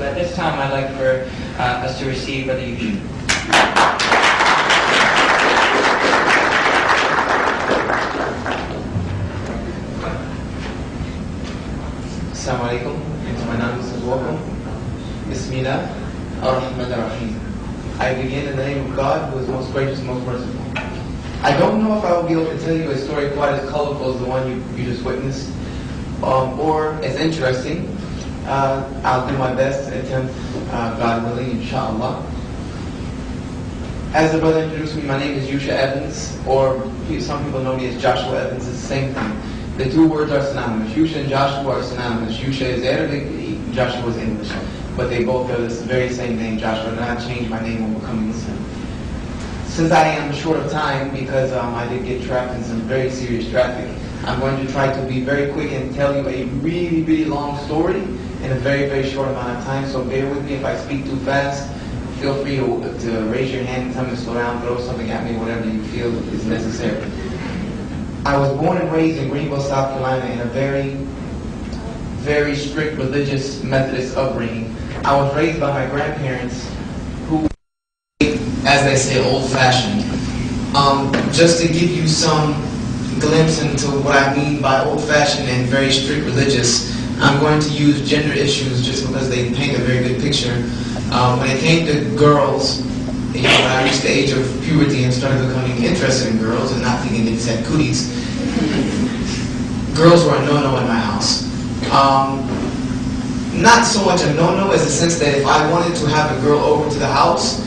So at this time, I'd like for us to receive Brother Yusha. Assalamu alaikum, and to my non-Muslims, welcome. Bismillah ar-Rahman ar-Rahim. I begin in the name of God, who is most gracious and most merciful. I don't know if I will be able to tell you a story quite as colorful as the one you just witnessed, or as interesting. I'll do my best to attempt, God willing, inshallah. As the brother introduced me, my name is Yusha Evans, or some people know me as Joshua Evans. It's the same thing. The two words are synonymous. Yusha and Joshua are synonymous. Yusha is Arabic, Joshua is English. But they both are the very same name, Joshua. And I changed my name when becoming Muslim. Since I am short of time, because I did get trapped in some very serious traffic, I'm going to try to be very quick and tell you a really, really long story in a very, very short amount of time. So bear with me if I speak too fast. Feel free to raise your hand and tell me to slow down, throw something at me, whatever you feel is necessary. I was born and raised in Greenville, South Carolina in a very, very strict religious Methodist upbringing. I was raised by my grandparents who, as they say, old-fashioned. Just to give you some glimpse into what I mean by old-fashioned and very strict religious, I'm going to use gender issues just because they paint a very good picture. When it came to girls, when I reached the age of puberty and started becoming interested in girls and not thinking they just had cooties, girls were a no-no in my house. Not so much a no-no as a sense that if I wanted to have a girl over to the house,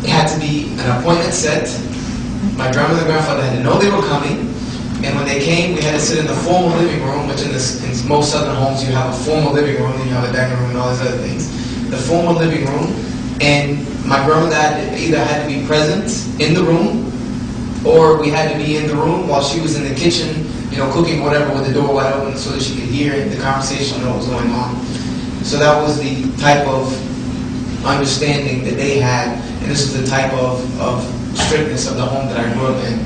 it had to be an appointment set. My grandmother and grandfather had to know they were coming, and when they came, we had to sit in the formal living room, which in most southern homes you have a formal living room, and you have a dining room and all these other things. The formal living room, and my grandmother either had to be present in the room, or we had to be in the room while she was in the kitchen, cooking whatever with the door wide open so that she could hear the conversation and what was going on. So that was the type of understanding that they had, and this was the type of strictness of the home that I grew up in.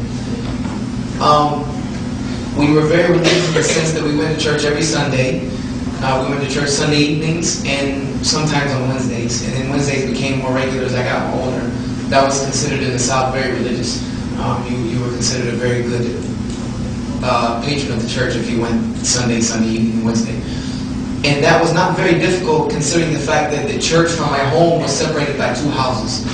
We were very religious in the sense that we went to church every Sunday. We went to church Sunday evenings and sometimes on Wednesdays. And then Wednesdays became more regular as I got more older. That was considered in the South very religious. You were considered a very good patron of the church if you went Sunday evening, Wednesday. And that was not very difficult considering the fact that the church from my home was separated by two houses.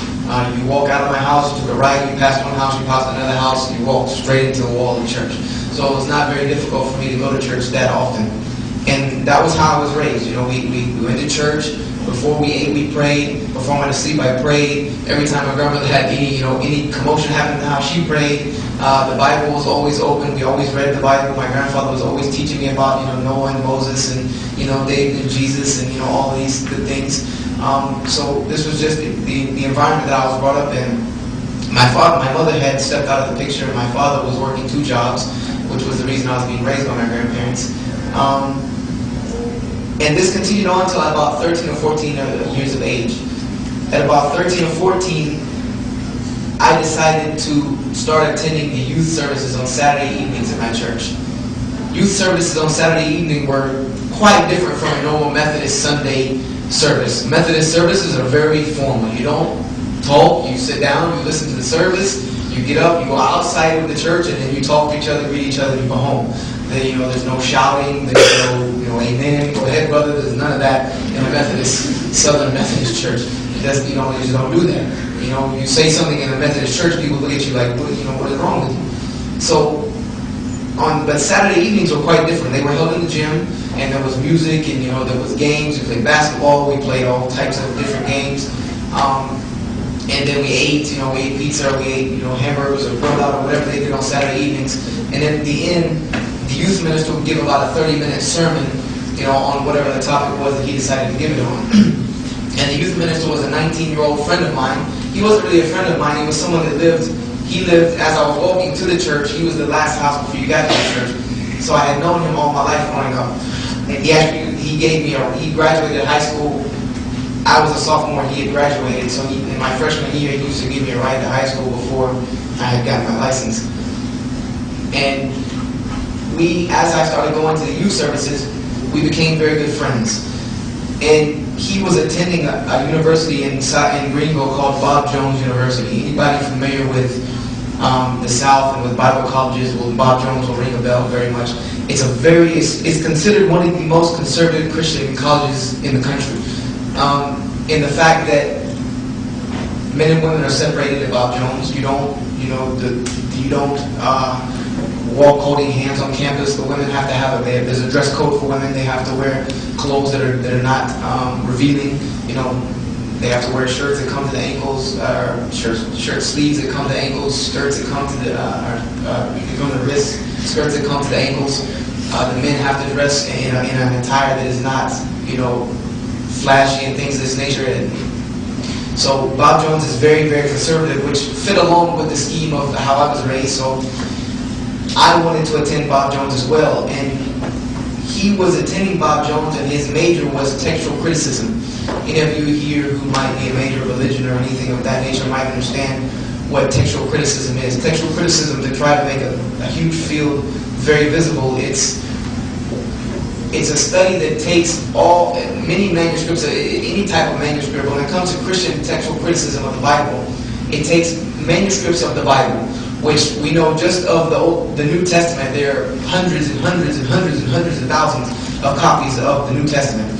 You walk out of my house, you took a right, you passed one house, you passed another house, and you walked straight into the wall of the church. So it was not very difficult for me to go to church that often. And that was how I was raised. We went to church. Before we ate, we prayed. Before I went to sleep, I prayed. Every time my grandmother had any commotion happen in the house, she prayed. The Bible was always open. We always read the Bible. My grandfather was always teaching me about, Noah and Moses and, David and Jesus and, all these good things. So this was just the environment that I was brought up in. My mother had stepped out of the picture. My father was working two jobs, which was the reason I was being raised by my grandparents. And this continued on until about 13 or 14 years of age. At about 13 or 14, I decided to start attending the youth services on Saturday evenings at my church. Youth services on Saturday evening were quite different from a normal Methodist Sunday service. Methodist services are very formal. You don't talk, you sit down, you listen to the service, you get up, you go outside of the church, and then you talk to each other, greet each other, and you go home. There's no shouting, there's no amen, go ahead brother, there's none of that in a Southern Methodist church. You just don't do that. You say something in a Methodist church, people look at you like, what is wrong with you? So, but Saturday evenings were quite different. They were held in the gym, and there was music, and there was games. We played basketball, we played all types of different games. And then we ate pizza, we ate, hamburgers or grilled out or whatever they did on Saturday evenings. And then at the end, the youth minister would give about a 30-minute sermon, on whatever the topic was that he decided to give it on. And the youth minister was a 19-year-old friend of mine. He wasn't really a friend of mine. He was someone that lived as I was walking to the church. He was the last house before you got to the church. So I had known him all my life growing up. And he graduated high school. I was a sophomore, he had graduated, so in my freshman year, he used to give me a ride to high school before I had gotten my license. And as I started going to the youth services, we became very good friends. And he was attending a university in Greenville called Bob Jones University. Anybody familiar with the South and with Bible colleges, well, Bob Jones will ring a bell very much. It's considered one of the most conservative Christian colleges in the country. In the fact that men and women are separated at Bob Jones. You don't walk holding hands on campus. The women have to have there's a dress code for women. They have to wear clothes that are not revealing. They have to wear shirts that come to the ankles, shirt sleeves that come to the ankles, skirts that come to the wrists, skirts that come to the ankles. The men have to dress in an attire that is not, flashy and things of this nature. And so Bob Jones is very, very conservative, which fit along with the scheme of how I was raised. So I wanted to attend Bob Jones as well, and he was attending Bob Jones, and his major was textual criticism. Any of you here who might be a major of religion or anything of that nature might understand what textual criticism is. Textual criticism, to try to make a huge field very visible, it's a study that takes many manuscripts, any type of manuscript. When it comes to Christian textual criticism of the Bible, it takes manuscripts of the Bible, which we know just of the New Testament, there are hundreds and hundreds and hundreds and hundreds of thousands of copies of the New Testament.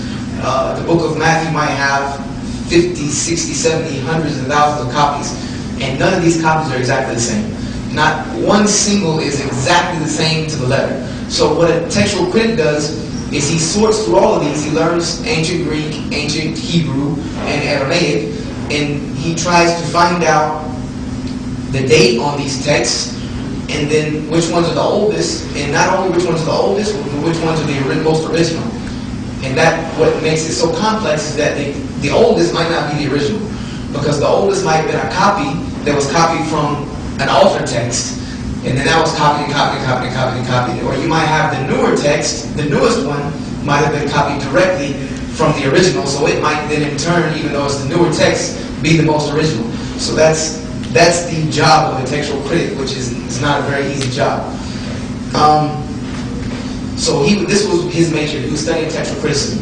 The book of Matthew might have 50, 60, 70, hundreds of thousands of copies, and none of these copies are exactly the same. Not one single is exactly the same to the letter. So what a textual critic does is he sorts through all of these. He learns ancient Greek, ancient Hebrew, and Aramaic, and he tries to find out the date on these texts, and then which ones are the oldest, and not only which ones are the oldest, but which ones are the most original. And that what makes it so complex is that the oldest might not be the original, because the oldest might have been a copy that was copied from an altered text, and then that was copied and copied and copied and copied and copied. Or you might have the newer text, the newest one might have been copied directly from the original, so it might then in turn, even though it's the newer text, be the most original. So that's the job of a textual critic, which is not a very easy job. So this was his major. He was studying textual criticism.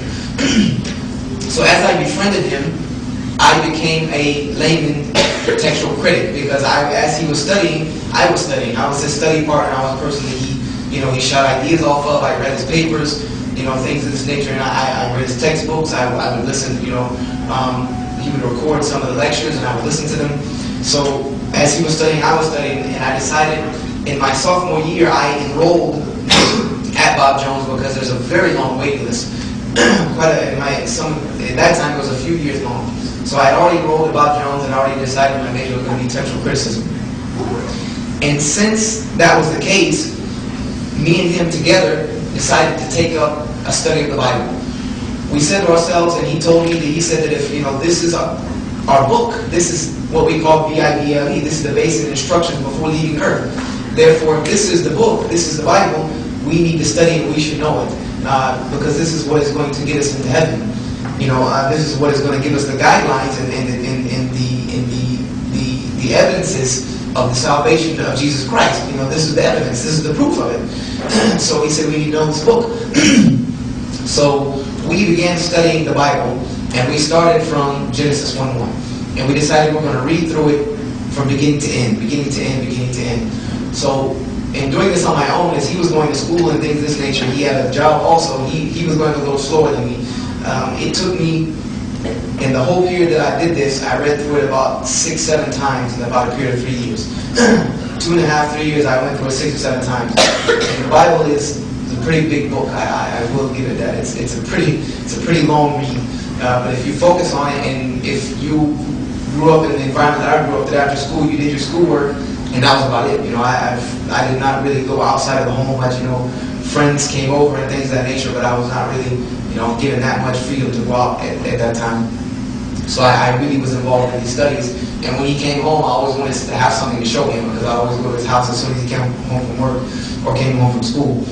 So as I befriended him, I became a layman textual critic, because as he was studying, I was studying. I was his study partner. I was the person that he shot ideas off of. I read his papers, things of this nature, and I read his textbooks. I would listen. He would record some of the lectures, and I would listen to them. So as he was studying, I was studying, and I decided in my sophomore year I enrolled at Bob Jones, because there's a very long waiting list. At that time it was a few years long. So I had already enrolled at Bob Jones and already decided my major was going to be textual criticism. And since that was the case, me and him together decided to take up a study of the Bible. We said to ourselves, and he said that if this is our book, this is what we call BIBLE, this is the basic instructions before leaving earth. Therefore, if this is the book, this is the Bible, we need to study it, we should know it. Because this is what is going to get us into heaven. This is what is going to give us the guidelines and the evidences of the salvation of Jesus Christ. This is the evidence, this is the proof of it. So he said we need to know this book. So we began studying the Bible, and we started from Genesis 1:1. And we decided we're going to read through it from beginning to end, beginning to end, beginning to end. So in doing this on my own, as he was going to school and things of this nature, he had a job also. He was going a little slower than me. It took me, in the whole period that I did this, I read through it about 6-7 times in about a period of 3 years. 2.5, 3 years, I went through it 6 or 7 times. And the Bible is a pretty big book. I will give it that. It's a pretty long read. But if you focus on it, and if you grew up in the environment that I grew up, that after school you did your schoolwork, and that was about it. I did not really go outside of the home much. Friends came over and things of that nature, but I was not really, given that much freedom to go out at that time. So I really was involved in these studies. And when he came home, I always wanted to have something to show him, because I always go to his house as soon as he came home from work or came home from school.